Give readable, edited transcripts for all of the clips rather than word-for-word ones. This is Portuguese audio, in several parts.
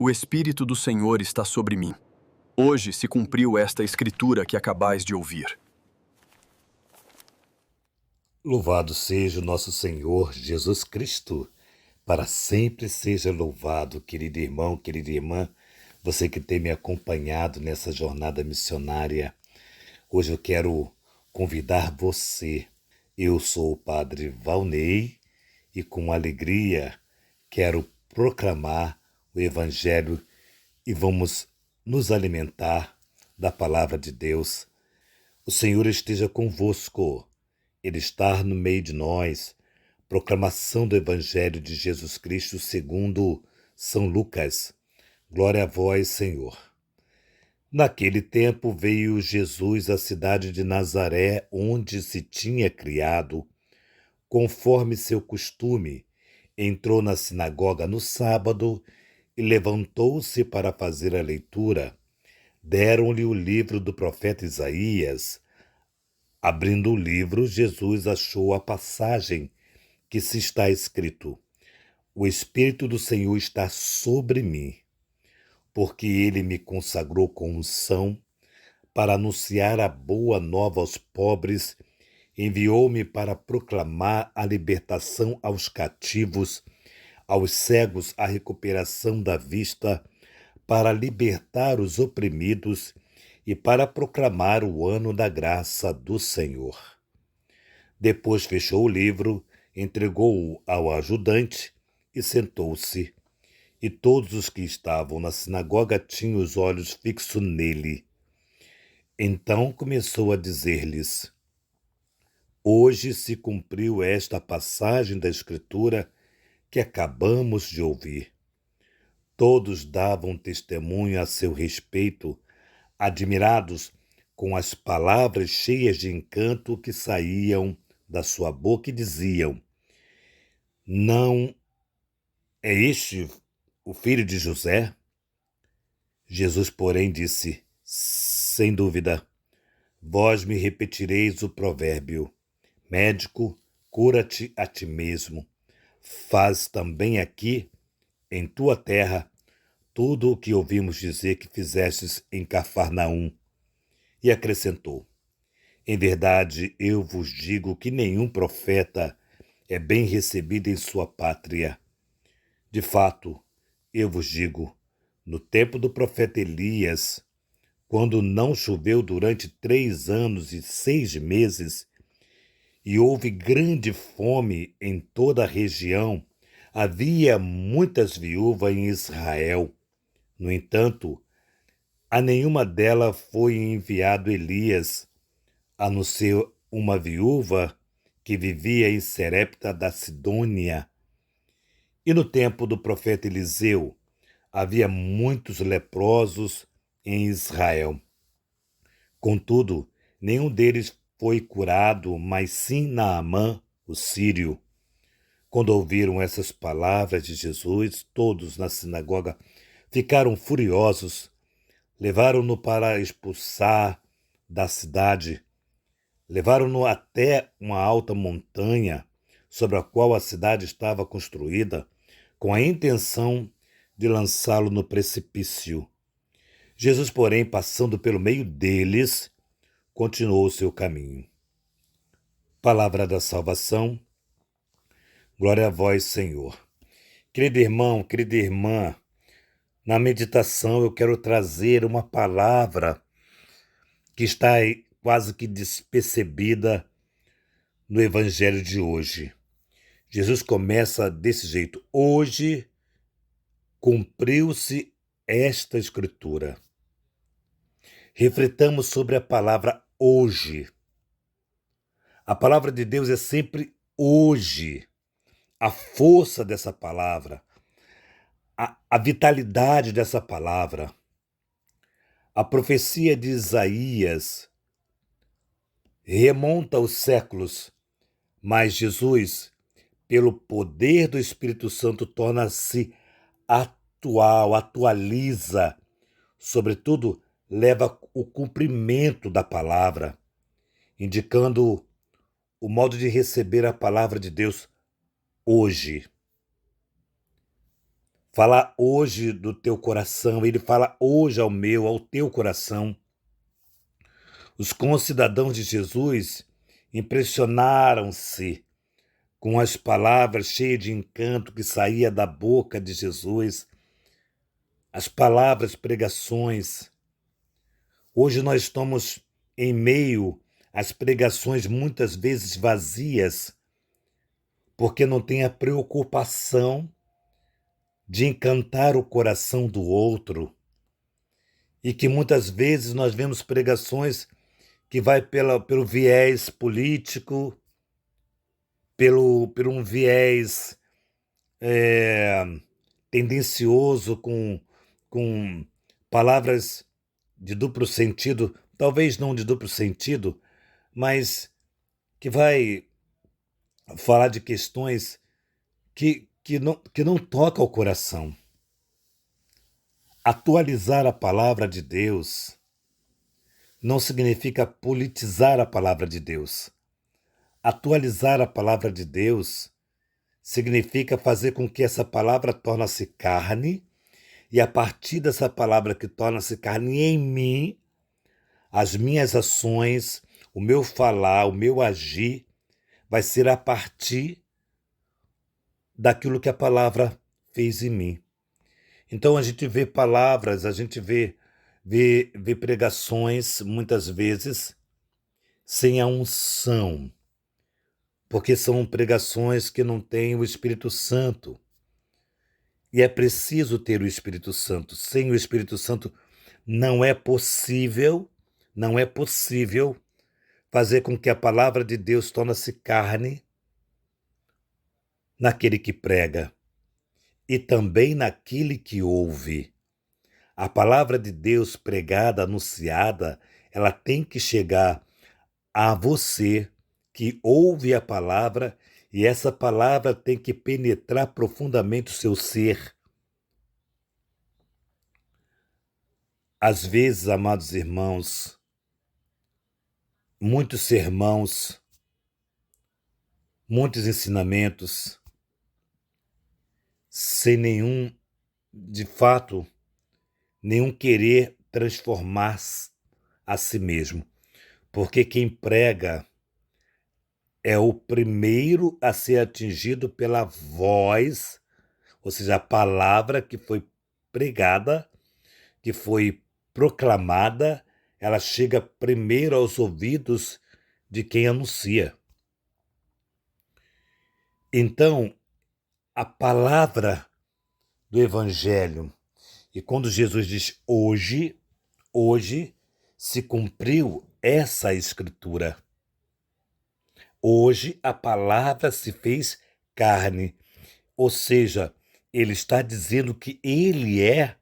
O Espírito do Senhor está sobre mim. Hoje se cumpriu esta escritura que acabais de ouvir. Louvado seja o nosso Senhor Jesus Cristo. Para sempre seja louvado, querido irmão, querida irmã, você que tem me acompanhado nessa jornada missionária. Hoje eu quero convidar você. Eu sou o Padre Valnei e com alegria quero proclamar o Evangelho e vamos nos alimentar da palavra de Deus. O Senhor esteja convosco. Ele está no meio de nós. Proclamação do Evangelho de Jesus Cristo segundo São Lucas. Glória a vós, Senhor. Naquele tempo veio Jesus à cidade de Nazaré, onde se tinha criado. Conforme seu costume, entrou na sinagoga no sábado e levantou-se para fazer a leitura. Deram-lhe o livro do profeta Isaías. Abrindo o livro, Jesus achou a passagem que se está escrito: O Espírito do Senhor está sobre mim, porque ele me consagrou com unção para anunciar a boa nova aos pobres, enviou-me para proclamar a libertação aos cativos, aos cegos a recuperação da vista, para libertar os oprimidos e para proclamar o ano da graça do Senhor. Depois fechou o livro, entregou-o ao ajudante e sentou-se. E todos os que estavam na sinagoga tinham os olhos fixos nele. Então começou a dizer-lhes: Hoje se cumpriu esta passagem da Escritura que acabamos de ouvir. Todos davam testemunho a seu respeito, admirados com as palavras cheias de encanto que saíam da sua boca e diziam: Não é este o filho de José? Jesus, porém, disse: Sem dúvida, vós me repetireis o provérbio: Médico, cura-te a ti mesmo. Faz também aqui, em tua terra, tudo o que ouvimos dizer que fizestes em Cafarnaum. E acrescentou: Em verdade, eu vos digo que nenhum profeta é bem recebido em sua pátria. De fato, eu vos digo, no tempo do profeta Elias, quando não choveu durante 3 anos e 6 meses, e houve grande fome em toda a região, havia muitas viúvas em Israel. No entanto, a nenhuma delas foi enviado Elias, a não ser uma viúva que vivia em Serepta da Sidônia. E no tempo do profeta Eliseu, havia muitos leprosos em Israel. Contudo, nenhum deles foi curado, mas sim Naamã, o sírio. Quando ouviram essas palavras de Jesus, todos na sinagoga ficaram furiosos. Levaram-no para expulsar da cidade. Levaram-no até uma alta montanha sobre a qual a cidade estava construída, com a intenção de lançá-lo no precipício. Jesus, porém, passando pelo meio deles, continuou o seu caminho. Palavra da salvação. Glória a vós, Senhor. Querido irmão, querida irmã, na meditação eu quero trazer uma palavra que está aí quase que despercebida no Evangelho de hoje. Jesus começa desse jeito: Hoje cumpriu-se esta Escritura. Refletamos sobre a palavra hoje. A palavra de Deus é sempre hoje. A força dessa palavra, a vitalidade dessa palavra. A profecia de Isaías remonta aos séculos, mas Jesus, pelo poder do Espírito Santo, torna-se atual, atualiza, sobretudo, leva o cumprimento da palavra, indicando o modo de receber a palavra de Deus hoje. falar hoje do teu coração, ele fala hoje ao meu, ao teu coração. Os concidadãos de Jesus impressionaram-se com as palavras cheias de encanto que saía da boca de Jesus, as palavras, pregações. Hoje nós estamos em meio às pregações muitas vezes vazias, porque não tem a preocupação de encantar o coração do outro, e que muitas vezes nós vemos pregações que vai pelo viés político, por um viés tendencioso, com palavras de duplo sentido, talvez não de duplo sentido, mas que vai falar de questões que não tocam o coração. Atualizar a palavra de Deus não significa politizar a palavra de Deus. Atualizar a palavra de Deus significa fazer com que essa palavra torne-se carne, e a partir dessa palavra que torna-se carne em mim, as minhas ações, o meu falar, o meu agir, vai ser a partir daquilo que a palavra fez em mim. Então a gente vê palavras, a gente vê pregações, muitas vezes, sem a unção, porque são pregações que não têm o Espírito Santo. E é preciso ter o Espírito Santo. Sem o Espírito Santo não é possível fazer com que a palavra de Deus torne-se carne naquele que prega e também naquele que ouve. A palavra de Deus pregada, anunciada, ela tem que chegar a você que ouve a palavra, e essa palavra tem que penetrar profundamente o seu ser. Às vezes, amados irmãos, muitos sermãos, muitos ensinamentos, sem nenhum, de fato, nenhum querer transformar a si mesmo. Porque quem prega é o primeiro a ser atingido pela voz, ou seja, a palavra que foi pregada, que foi proclamada, ela chega primeiro aos ouvidos de quem anuncia. Então, a palavra do Evangelho, e quando Jesus diz hoje se cumpriu essa escritura. Hoje a palavra se fez carne, ou seja, ele está dizendo que ele é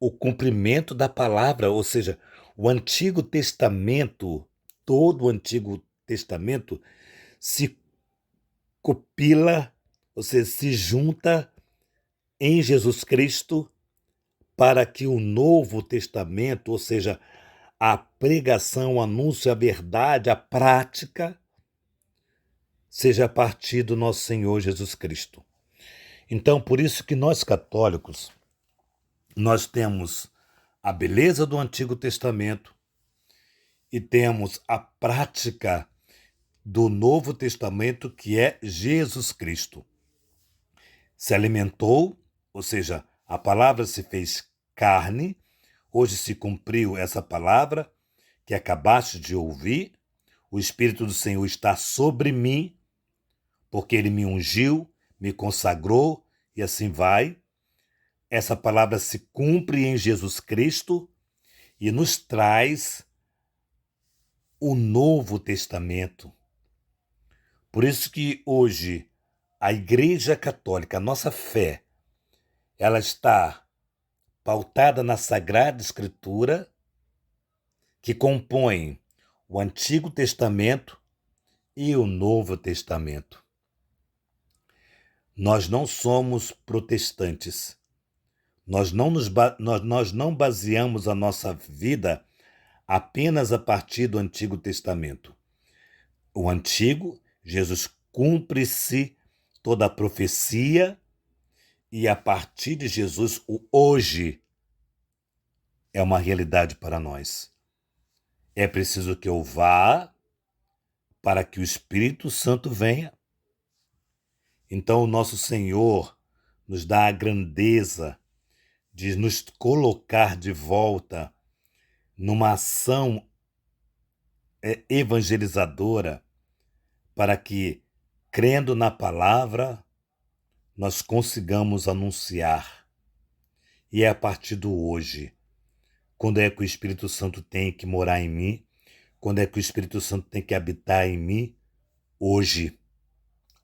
o cumprimento da palavra, ou seja, o Antigo Testamento, todo o Antigo Testamento se copila, ou seja, se junta em Jesus Cristo para que o Novo Testamento, ou seja, a pregação, o anúncio, a verdade, a prática, seja a partir do nosso Senhor Jesus Cristo. Então, por isso que nós católicos, nós temos a beleza do Antigo Testamento e temos a prática do Novo Testamento, que é Jesus Cristo. Se alimentou, ou seja, a palavra se fez carne, hoje se cumpriu essa palavra que acabaste de ouvir, o Espírito do Senhor está sobre mim, porque Ele me ungiu, me consagrou e assim vai. Essa palavra se cumpre em Jesus Cristo e nos traz o Novo Testamento. Por isso que hoje a Igreja Católica, a nossa fé, ela está pautada na Sagrada Escritura, que compõe o Antigo Testamento e o Novo Testamento. Nós não somos protestantes. Nós não baseamos a nossa vida apenas a partir do Antigo Testamento. O Antigo, Jesus cumpre-se toda a profecia E a partir de Jesus, o hoje é uma realidade para nós. É preciso que eu vá para que o Espírito Santo venha. Então, o nosso Senhor nos dá a grandeza de nos colocar de volta numa ação evangelizadora para que, crendo na palavra, nós consigamos anunciar. E é a partir do hoje. Quando é que o Espírito Santo tem que morar em mim? Quando é que o Espírito Santo tem que habitar em mim? Hoje.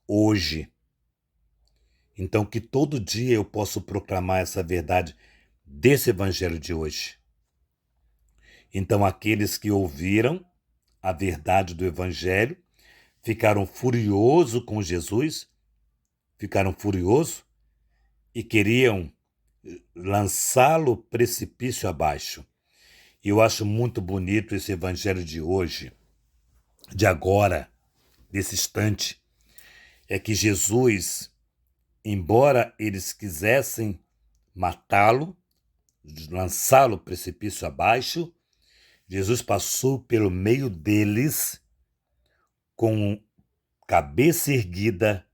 Hoje. Então, que todo dia eu possa proclamar essa verdade desse evangelho de hoje. Então, aqueles que ouviram a verdade do evangelho ficaram furiosos com Jesus, ficaram furiosos e queriam lançá-lo precipício abaixo. E eu acho muito bonito esse evangelho de hoje, de agora, desse instante, é que Jesus, embora eles quisessem matá-lo, lançá-lo precipício abaixo, Jesus passou pelo meio deles com cabeça erguida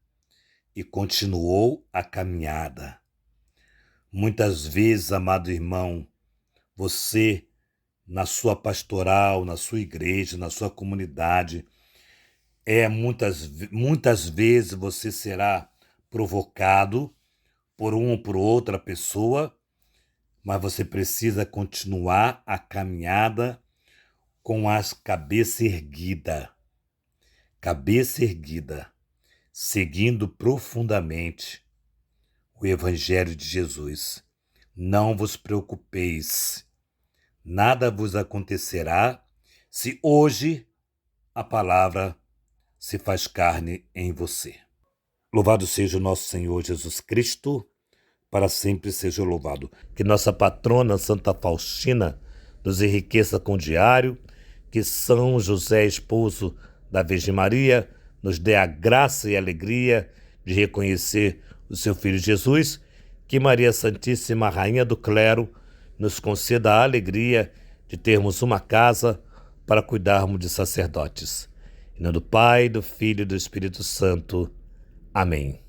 e continuou a caminhada. Muitas vezes, amado irmão, você, na sua pastoral, na sua igreja, na sua comunidade, muitas vezes você será provocado por uma ou por outra pessoa, mas você precisa continuar a caminhada com as cabeça erguida, seguindo profundamente o Evangelho de Jesus. Não vos preocupeis, nada vos acontecerá se hoje a palavra se faz carne em você. Louvado seja o nosso Senhor Jesus Cristo, para sempre seja louvado. Que nossa patrona Santa Faustina nos enriqueça com o diário, que São José, esposo da Virgem Maria, nos dê a graça e a alegria de reconhecer o seu Filho Jesus, que Maria Santíssima, Rainha do Clero, nos conceda a alegria de termos uma casa para cuidarmos de sacerdotes. Em nome do Pai, do Filho e do Espírito Santo. Amém.